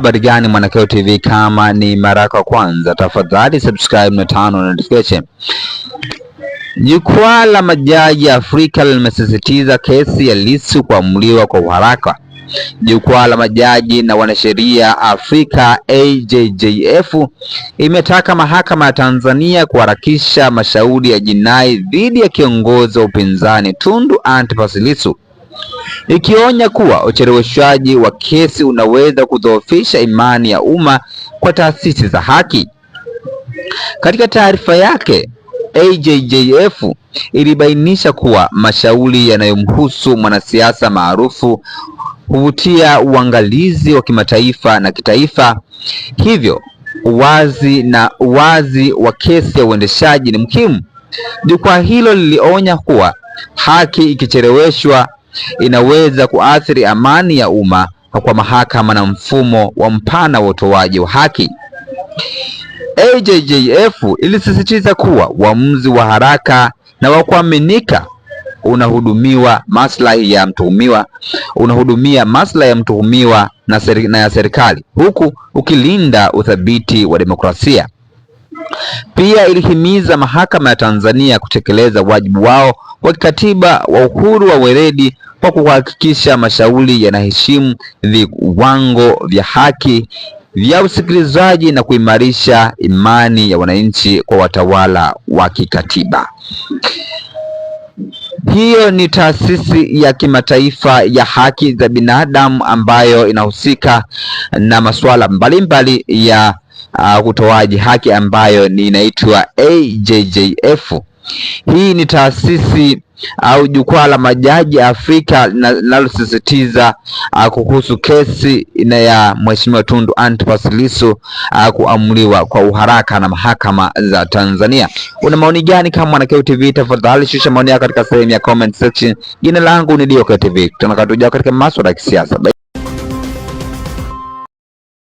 Habari gani Mwanakeo TV, kama ni mara ya kwanza tafadhali subscribe na turn on notification. Jukwaa la majaji Afrika limesisitiza kesi ya Lissu kuamuliwa kwa haraka. Jukwaa la majaji na wanasheria Afrika AJJF imetaka mahakama ya Tanzania kuharakisha mashauri ya jinai dhidi ya kiongozi wa upinzani Tundu Antipas Lissu, ikionya kuwa ucheleweshwaji wa kesi unaweza kudhoofisha imani ya umma kwa taasisi za haki. Katika taarifa yake, AJJF ilibainisha kuwa mashauri yanayomhusu mwanasiasa maarufu huvutia uangalizi wa kimataifa na kitaifa, hivyo uwazi wa kesi ya uendeshaji ni muhimu. Jukwaa hilo lilionya kuwa haki ikicheleweshwa inaweza kuathiri amani ya umma kwa mahakama na mfumo wa mpana wa utoaji wa haki. AJJF ilisisitiza kuwa uamuzi wa haraka na wa kuaminika unahudumia maslahi ya mtuhumiwa na ya serikali, huku ukilinda uthabiti wa demokrasia. Pia ilihimiza mahakama ya Tanzania kutekeleza wajibu wao wa kikatiba wa uhuru wa weledi kwa kuhakikisha mashauri yanaheshimu viwango vya haki vya usikilizaji na kuimarisha imani ya wananchi kwa watawala wa kikatiba. Hiyo ni taasisi ya kimataifa ya haki za binadamu ambayo inahusika na masuala mbalimbali ya utoaji haki ambayo inaitwa AJJF. Hii ni taasisi au jukwaa la majaji Afrika linalosisitiza kuhusu kesi ya Mheshimiwa Tundu Antipas Lissu kuamuliwa kwa uharaka na mahakama za Tanzania. Una maoni gani kama Mwanakeo TV? Tafadhali shusha maoni yako katika sehemu ya comment section. Jina langu ni Dioka TV. Tunakatuja katika masuala ya kisiasa.